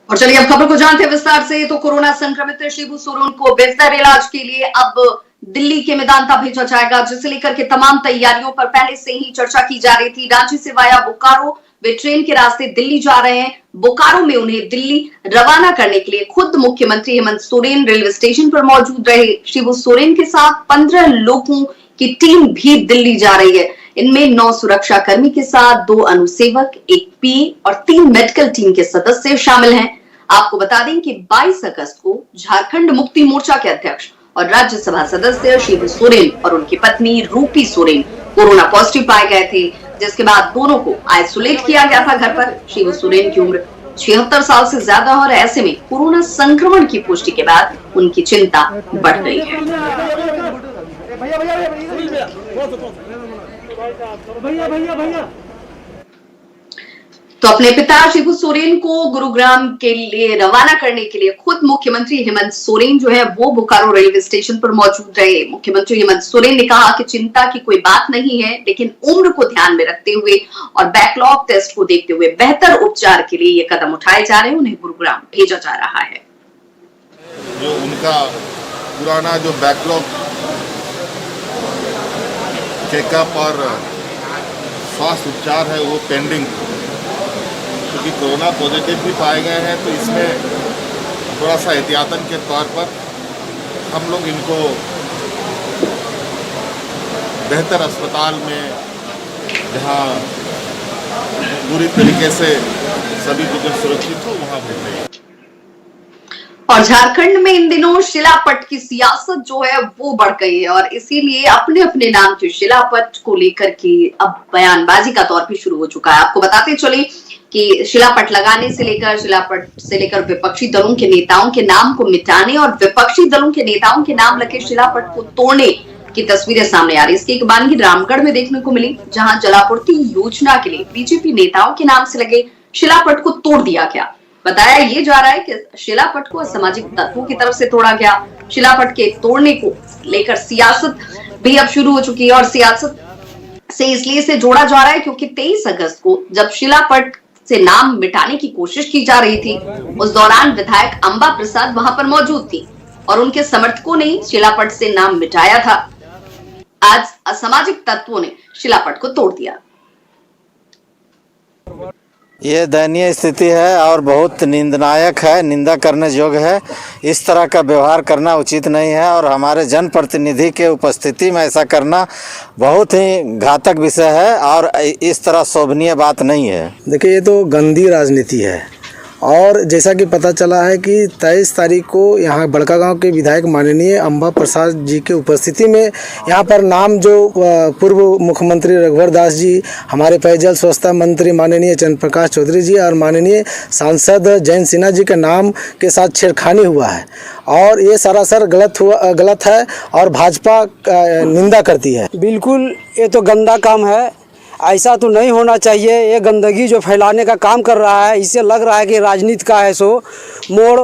और चलिए अब खबर को जानते हैं विस्तार से। तो कोरोना संक्रमित शिबू सोरेन को बेहतर इलाज के लिए अब दिल्ली के मेदांता भेजा जाएगा, जिसे लेकर के तमाम तैयारियों पर पहले से ही चर्चा की जा रही थी। रांची से वाया बोकारो वे ट्रेन के रास्ते दिल्ली जा रहे हैं। बोकारो में उन्हें दिल्ली रवाना करने के लिए खुद मुख्यमंत्री हेमंत सोरेन रेलवे स्टेशन पर मौजूद रहे। शिबू सोरेन के साथ 15 लोगों की टीम भी दिल्ली जा रही है। इनमें 9 सुरक्षा कर्मी के साथ 2 अनुसेवक, 1 पी और 3 मेडिकल टीम के सदस्य शामिल हैं। आपको बता दें कि 22 अगस्त को झारखंड मुक्ति मोर्चा के अध्यक्ष और राज्यसभा सदस्य शिबू सोरेन और उनकी पत्नी रूपी सोरेन कोरोना पॉजिटिव पाए गए थे, जिसके बाद दोनों को आइसोलेट किया गया था घर पर। शिबू सोरेन की उम्र 76 साल से ज्यादा और ऐसे में कोरोना संक्रमण की पुष्टि के बाद उनकी चिंता बढ़ गई है। तो अपने पिता शिबू सोरेन को गुरुग्राम के लिए रवाना करने के लिए खुद मुख्यमंत्री हेमंत सोरेन जो है वो बोकारो रेलवे स्टेशन पर मौजूद रहे। मुख्यमंत्री हेमंत सोरेन ने कहा कि चिंता की कोई बात नहीं है, लेकिन उम्र को ध्यान में रखते हुए और बैकलॉग टेस्ट को देखते हुए बेहतर उपचार के लिए ये कदम उठाए जा रहे हैं। उन्हें गुरुग्राम भेजा जा रहा है। जो उनका पुराना जो बैकलॉग चेकअप और स्वास्थ्य उपचार है वो पेंडिंग, क्योंकि कोरोना पॉजिटिव भी पाए गए हैं, तो इसमें थोड़ा सा एहतियातन के तौर पर हम लोग इनको बेहतर अस्पताल में, जहां पूरी तरीके से सभी कुछ सुरक्षित हो, वहां भेज रहे हैं। और झारखंड में इन दिनों शिलापट की सियासत जो है वो बढ़ गई है और इसीलिए अपने अपने नाम के शिलापट को लेकर के अब बयानबाजी का दौर भी शुरू हो चुका है। आपको बताते चले कि शिलापट लगाने से लेकर विपक्षी दलों के नेताओं के नाम को मिटाने और विपक्षी दलों के नेताओं के नाम लगे शिलापट को तोड़ने की तस्वीरें सामने आ रही है। इसकी एक बानगी रामगढ़ में देखने को मिली, जहां जलापूर्ति योजना के लिए बीजेपी नेताओं के नाम से लगे शिलापट को तोड़ दिया गया। बताया ये जा रहा है कि शिलापट को असामाजिक तत्वों की तरफ से तोड़ा गया। शिलापट के तोड़ने को लेकर सियासत भी अब शुरू हो चुकी है और सियासत से इसलिए से जोड़ा जा रहा है क्योंकि 23 अगस्त को जब शिलापट से नाम मिटाने की कोशिश की जा रही थी, उस दौरान विधायक अंबा प्रसाद वहां पर मौजूद थी और उनके समर्थकों ने शिलापट से नाम मिटाया था। आज असामाजिक तत्वों ने शिलापट को तोड़ दिया। ये दयनीय स्थिति है और बहुत निंदनायक है, निंदा करने योग्य है। इस तरह का व्यवहार करना उचित नहीं है और हमारे जनप्रतिनिधि के उपस्थिति में ऐसा करना बहुत ही घातक विषय है और इस तरह शोभनीय बात नहीं है। देखिए, ये तो गंदी राजनीति है और जैसा कि पता चला है कि 23 तारीख को यहाँ बड़कागांव के विधायक माननीय अंबा प्रसाद जी के उपस्थिति में यहाँ पर नाम जो पूर्व मुख्यमंत्री रघुवर दास जी, हमारे पेयजल स्वच्छता मंत्री माननीय चंद्र प्रकाश चौधरी जी और माननीय सांसद जयंत सिन्हा जी के नाम के साथ छेड़खानी हुआ है और ये सरासर गलत है और भाजपा निंदा करती है। बिल्कुल, ये तो गंदा काम है, ऐसा तो नहीं होना चाहिए। ये गंदगी जो फैलाने का काम कर रहा है, इससे लग रहा है कि राजनीति का है सो मोड़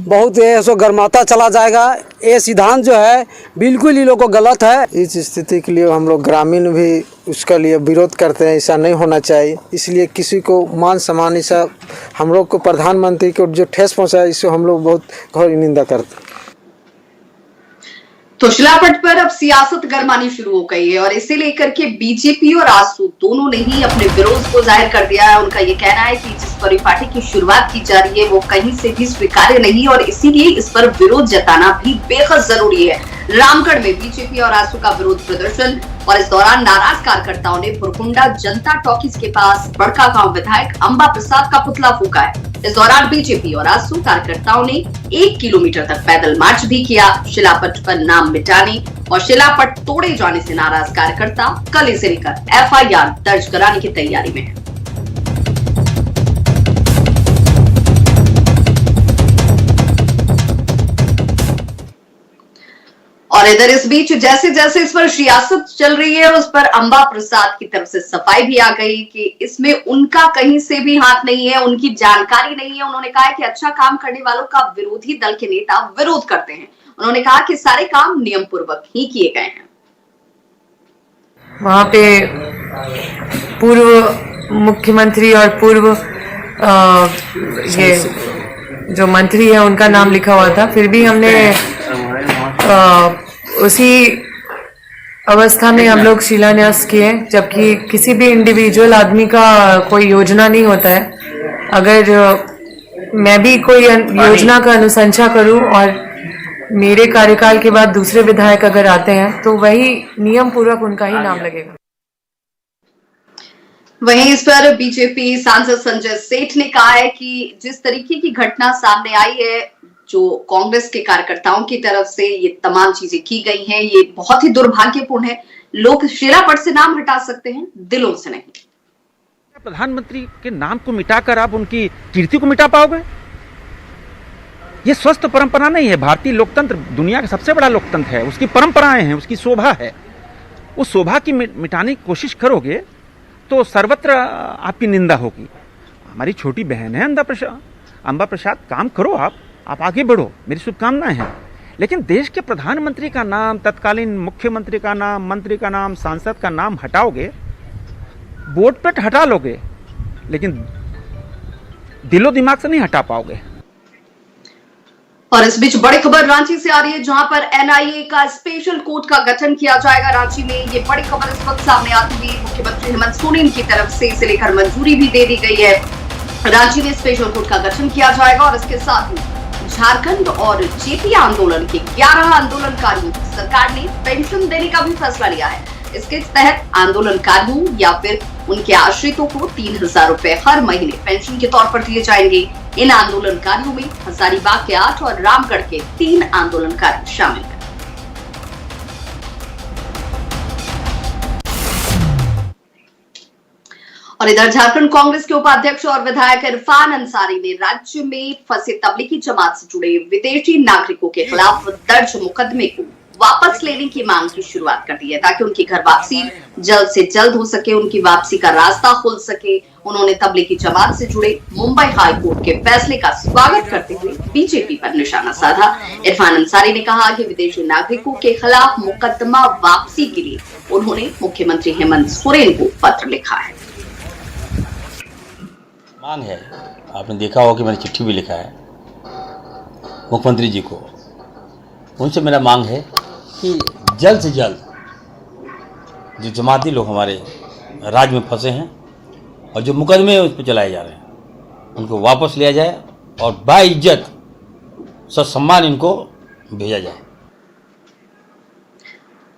बहुत है सो गर्माता चला जाएगा। ये सिद्धांत जो है बिल्कुल ही लोगों को गलत है। इस स्थिति के लिए हम लोग ग्रामीण भी उसका लिए विरोध करते हैं, ऐसा नहीं होना चाहिए। इसलिए किसी को मान सम्मान, ऐसा हम लोग को प्रधानमंत्री को जो ठेस पहुँचा है, इससे हम लोग बहुत घोर निंदा करते हैं। तो शिलापट पर अब सियासत गरमानी शुरू हो गई है और इसे लेकर के बीजेपी और आसू दोनों ने ही अपने विरोध को जाहिर कर दिया है। उनका ये कहना है कि जिस परिपाटी की शुरुआत की जा रही है वो कहीं से भी स्वीकार्य नहीं और इसीलिए इस पर विरोध जताना भी बेहद जरूरी है। रामगढ़ में बीजेपी और आसू का विरोध प्रदर्शन और इस दौरान नाराज कार्यकर्ताओं ने बुरकुंडा जनता टॉकीज के पास बड़कागांव विधायक अंबा प्रसाद का पुतला फूका है। इस दौरान बीजेपी और आसू कार्यकर्ताओं ने 1 किलोमीटर तक पैदल मार्च भी किया। शिलापट पर नाम मिटाने और शिलापट तोड़े जाने से नाराज कार्यकर्ता कल इसे लेकर FIR दर्ज कराने की तैयारी में है। और इधर इस बीच जैसे जैसे इस पर सियासत चल रही है, उस पर अंबा प्रसाद की तरफ से सफाई भी आ गई कि इसमें उनका कहीं से भी हाथ नहीं है, उनकी जानकारी नहीं है। उन्होंने कहा कि अच्छा काम करने वालों का विरोधी दल के नेता विरोध करते हैं। उन्होंने कहा कि सारे काम नियम पूर्वक ही किए गए हैं। वहां पे पूर्व मुख्यमंत्री और पूर्व ये जो मंत्री है उनका नाम लिखा हुआ था, फिर भी हमने उसी अवस्था में हम लोग शिलान्यास किए, जबकि किसी भी इंडिविजुअल आदमी का कोई योजना नहीं होता है। अगर मैं भी कोई योजना का अनुशंसा करूं और मेरे कार्यकाल के बाद दूसरे विधायक अगर आते हैं तो वही नियम पूर्वक उनका ही नाम लगेगा। वहीं इस पर बीजेपी सांसद संजय सेठ ने कहा है कि जिस तरीके की घटना सामने आई है, जो कांग्रेस के कार्यकर्ताओं की तरफ से ये तमाम चीजें की गई हैं, ये बहुत ही दुर्भाग्यपूर्ण है। लोग शिलापट से नाम हटा सकते हैं, दिलों से नहीं। प्रधानमंत्री के नाम को मिटाकर आप उनकी कीर्ति को मिटा पाओगे? ये स्वस्थ परंपरा नहीं है। भारतीय लोकतंत्र दुनिया का सबसे बड़ा लोकतंत्र है, उसकी परंपराएं हैं, उसकी शोभा है। उस शोभा की मिटाने की कोशिश करोगे तो सर्वत्र आपकी निंदा होगी। हमारी छोटी बहन है अंबा प्रसाद, काम करो, आप आगे बढ़ो, मेरी शुभकामनाएं हैं। लेकिन देश के प्रधानमंत्री का नाम, तत्कालीन मुख्यमंत्री का नाम, मंत्री का नाम, सांसद का नाम हटाओगे, बोर्ड पे हटा लोगे, लेकिन दिलो दिमाग से नहीं हटा पाओगे। और इस बीच बड़ी खबर रांची से आ रही है, जहां पर एनआईए का स्पेशल कोर्ट का गठन किया जाएगा रांची में। ये बड़ी खबर इस वक्त सामने आती हुई मुख्यमंत्री हेमंत सोरेन की तरफ से इसे लेकर मंजूरी भी दे दी गई है। रांची में स्पेशल कोर्ट का गठन किया जाएगा और इसके साथ ही झारखंड और जेपी आंदोलन के 11 आंदोलनकारियों को सरकार ने पेंशन देने का भी फैसला लिया है। इसके तहत आंदोलनकारियों या फिर उनके आश्रितों को 3,000 रुपए हर महीने पेंशन के तौर पर दिए जाएंगे। इन आंदोलनकारियों में हजारीबाग के 8 और रामगढ़ के 3 आंदोलनकारी शामिल हैं। और इधर झारखंड कांग्रेस के उपाध्यक्ष और विधायक इरफान अंसारी ने राज्य में फंसे तबलीगी जमात से जुड़े विदेशी नागरिकों के खिलाफ दर्ज मुकदमे को वापस लेने की मांग की शुरुआत कर दी है, ताकि उनकी घर वापसी जल्द से जल्द हो सके, उनकी वापसी का रास्ता खुल सके। उन्होंने तबलीगी जमात से जुड़े मुंबई हाई कोर्ट के फैसले का स्वागत करते हुए बीजेपी पर निशाना साधा। इरफान अंसारी ने कहा कि विदेशी नागरिकों के खिलाफ मुकदमा वापसी के लिए उन्होंने मुख्यमंत्री हेमंत सोरेन को पत्र लिखा है। मांग है, आपने देखा होगा कि मैंने चिट्ठी भी लिखा है मुख्यमंत्री जी को। उनसे मेरा मांग है कि जल्द से जल्द जो जमाती लोग हमारे राज्य में फंसे हैं और जो मुकदमे उस पर चलाए जा रहे हैं, उनको वापस लिया जाए और बाइज्जत ससम्मान इनको भेजा जाए।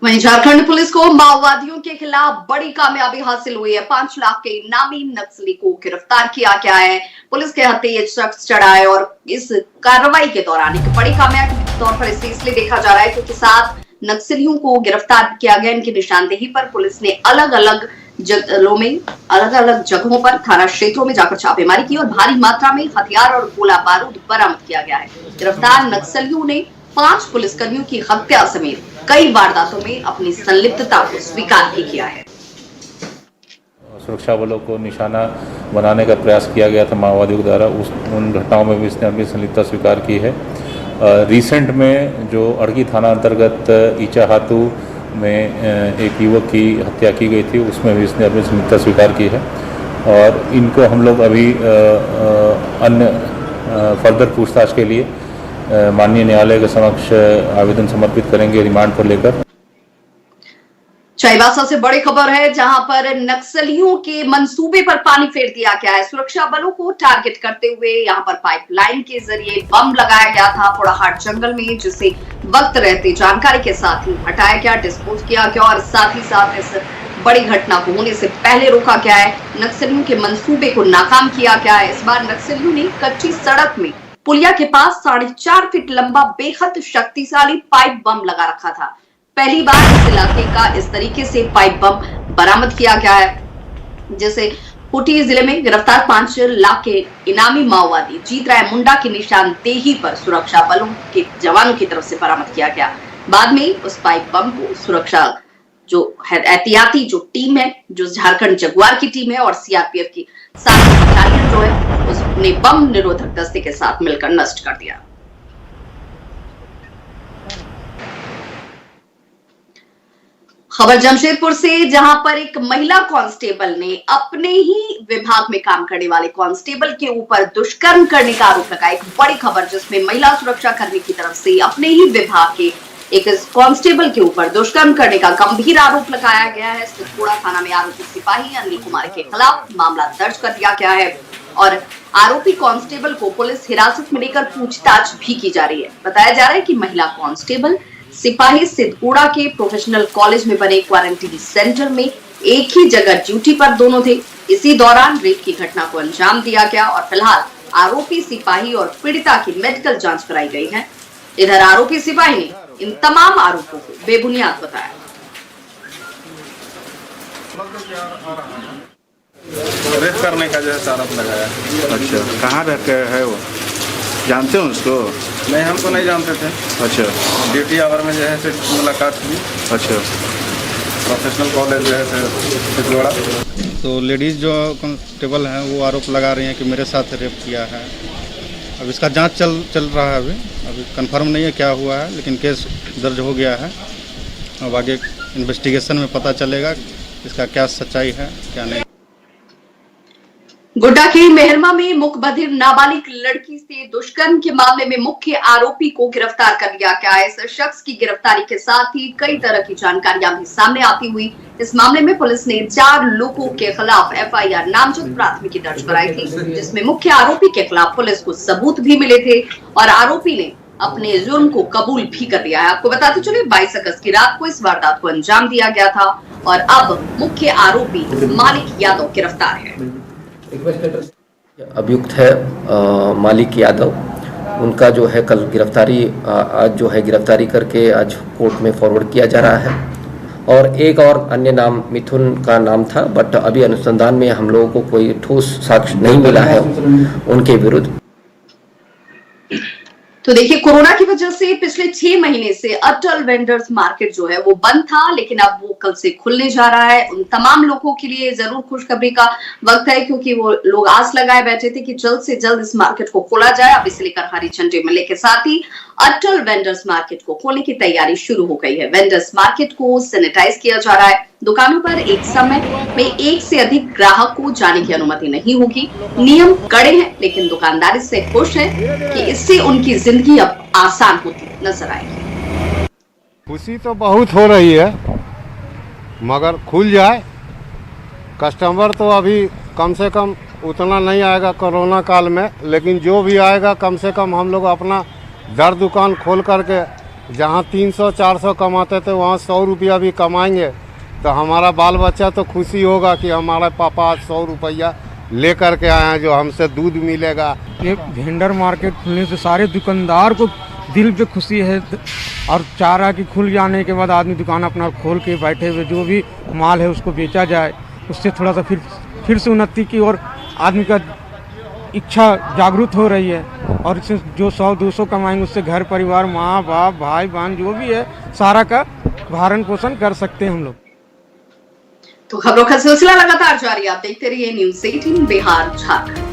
वहीं झारखंड पुलिस को माओवादियों के खिलाफ बड़ी कामयाबी हासिल हुई है। 5 लाख के इनामी नक्सली को गिरफ्तार किया गया है। पुलिस के हत्थे ये शख्स चढ़ा है और इस कार्रवाई के दौरान एक बड़ी कामयाबी के तौर पर इसे इसलिए देखा जा रहा है क्योंकि 7 नक्सलियों को गिरफ्तार किया गया। इनकी निशानदेही पर पुलिस ने अलग अलग जगहों पर थाना क्षेत्रों में जाकर छापेमारी की और भारी मात्रा में हथियार और गोला बारूद बरामद किया गया है। गिरफ्तार नक्सलियों ने 5 पुलिसकर्मियों की हत्या समेत कई वारदातों में अपनी संलिप्तता को स्वीकार भी किया है। सुरक्षा बलों को निशाना बनाने का प्रयास किया गया था माओवादियों के द्वारा, उन घटनाओं में भी इसने अपनी संलिप्तता स्वीकार की है। रिसेंट में जो अड़की थाना अंतर्गत ईचाहातू में एक युवक की हत्या की गई थी, उसमें भी इसने अपनी संलिप्तता स्वीकार की है और इनको हम लोग अभी अन्य फर्दर पूछताछ के लिए माननीय न्यायालय के समक्ष आवेदन समर्पित करेंगे रिमांड पर लेकर। चाईबासा से बड़ी खबर है, जहां पर नक्सलियों के मंसूबे पर पानी फेर दिया गया है। सुरक्षा बलों को टारगेट करते हुए यहां पर पाइपलाइन के जरिए बम लगाया गया था पोड़ाहाट जंगल में, जिसे वक्त रहते जानकारी के साथ ही हटाया गया, डिस्पोज किया गया और साथ ही साथ इस बड़ी घटना को होने से पहले रोका गया है। नक्सलियों के मंसूबे को नाकाम किया गया है। इस बार नक्सलियों ने कच्ची सड़क में पुलिया के पास 4.5 फीट लंबा बेहद शक्तिशाली पाइप बम लगा रखा था। पहली बार इस इलाके का इस तरीके से पाइप बम बरामद किया गया है, जिसे खूंटी जिले में गिरफ्तार 5 लाख के इनामी माओवादी जीत राय मुंडा की निशानदेही पर सुरक्षा बलों के जवानों की तरफ से बरामद किया गया। बाद में उस पाइप बम को सुरक्षा जो एहतियाती जो टीम है, जो झारखंड जगुआर की टीम है और सीआरपीएफ की 7 बटालियन जो है, उसने बम निरोधक दस्ते के साथ मिलकर नष्ट कर दिया। खबर जमशेदपुर से, जहां पर एक महिला कांस्टेबल ने अपने ही विभाग में काम करने वाले कांस्टेबल के ऊपर दुष्कर्म करने का आरोप लगाया। एक बड़ी खबर जिसमें महिला सुरक्षा कर्मी की तरफ से अपने ही विभाग के एक कांस्टेबल के ऊपर दुष्कर्म करने का गंभीर आरोप लगाया गया है। सिद्धपुरा थाना में आरोपी सिपाही अनिल कुमार के खिलाफ मामला दर्ज कर दिया गया है और आरोपी कांस्टेबल को पुलिस हिरासत में लेकर पूछताछ भी की जा रही है। बताया जा रहा है कि महिला कांस्टेबल सिपाही सिद्धपुरा के प्रोफेशनल कॉलेज में बने क्वारंटीन सेंटर में एक ही जगह ड्यूटी पर दोनों थे। इसी दौरान रेप की घटना को अंजाम दिया गया और फिलहाल आरोपी सिपाही और पीड़िता की मेडिकल जांच कराई गई है। इधर आरोपी सिपाही ने इन तमाम आरोपों को बेबुनियाद बताया। रेप करने का जो है आरोप लगाया। अच्छा, कहाँ रह के है वो, जानते हो उसको? नहीं, हम तो नहीं जानते थे। अच्छा, ड्यूटी आवर में जो है से मुलाकात हुई। अच्छा, प्रोफेशनल कॉलेज जो है सिद्धपुरा। तो लेडीज़ जो कांस्टेबल हैं वो आरोप लगा रही हैं कि मेरे साथ रेप किया है। अब इसका जांच चल रहा है। अभी कंफर्म नहीं है क्या हुआ है, लेकिन केस दर्ज हो गया है। अब आगे इन्वेस्टिगेशन में पता चलेगा इसका क्या सच्चाई है क्या नहीं। गोड्डा के मेहरमा में मुकबधिर नाबालिग लड़की से दुष्कर्म के मामले में मुख्य आरोपी को गिरफ्तार कर लिया गया है। इस शख्स की गिरफ्तारी के साथ ही कई तरह की जानकारियां भी सामने आती हुई। इस मामले में पुलिस ने 4 लोगों के खिलाफ FIR नामजद प्राथमिकी दर्ज कराई थी, जिसमें मुख्य आरोपी के खिलाफ पुलिस को सबूत भी मिले थे और आरोपी ने अपने जुर्म को कबूल भी कर लिया है। आपको बताते चले 22 अगस्त की रात को इस वारदात को अंजाम दिया गया था और अब मुख्य आरोपी मालिक यादव गिरफ्तार है। अभियुक्त है मालिक यादव, उनका जो है कल गिरफ्तारी आज जो है गिरफ्तारी करके आज कोर्ट में फॉरवर्ड किया जा रहा है। और एक और अन्य नाम मिथुन का नाम था, बट अभी अनुसंधान में हम लोगों को कोई ठोस साक्ष्य नहीं मिला है उनके विरुद्ध। तो देखिए, कोरोना की वजह से पिछले 6 महीने से अटल वेंडर्स मार्केट जो है वो बंद था, लेकिन अब वो कल से खुलने जा रहा है। उन तमाम लोगों के लिए जरूर खुशखबरी का वक्त है, क्योंकि वो लोग आस लगाए बैठे थे कि जल्द से जल्द इस मार्केट को खोला जाए। अब इसे लेकर हरी झंडी मिलने के साथ ही अटल वेंडर्स मार्केट को खोलने की तैयारी शुरू हो गई है। वेंडर्स मार्केट को सैनिटाइज किया जा रहा है। दुकानों पर एक समय में 1 से अधिक ग्राहक को जाने की अनुमति नहीं होगी। नियम कड़े हैं, लेकिन दुकानदारी से खुश है कि इससे उनकी जिंदगी अब आसान होती नजर आएगी। खुशी तो बहुत हो रही है, मगर खुल जाए। कस्टमर तो अभी कम से कम उतना नहीं आएगा कोरोना काल में, लेकिन जो भी आएगा कम से कम हम लोग अपना दर दुकान खोल करके जहाँ 300-400 कमाते थे वहाँ 100 रुपया भी कमाएंगे तो हमारा बाल बच्चा तो खुशी होगा कि हमारा पापा आज 100 रुपया ले करके आए हैं, जो हमसे दूध मिलेगा। ये वेंडर मार्केट खुलने से सारे दुकानदार को दिल पे खुशी है और चाह रहा कि खुल जाने के बाद आदमी दुकान अपना खोल के बैठे हुए जो भी माल है उसको बेचा जाए, उससे थोड़ा सा फिर से उन्नति की और आदमी का इच्छा जागरूक हो रही है। और इससे जो 100-200 कमाएंगे उससे घर परिवार, माँ बाप, भाई बहन जो भी है सारा का भरण पोषण कर सकते हैं हम लोग। तो खबरों का सिलसिला लगातार जारी, आप देखते रहिए न्यूज़ 18 बिहार झारखंड।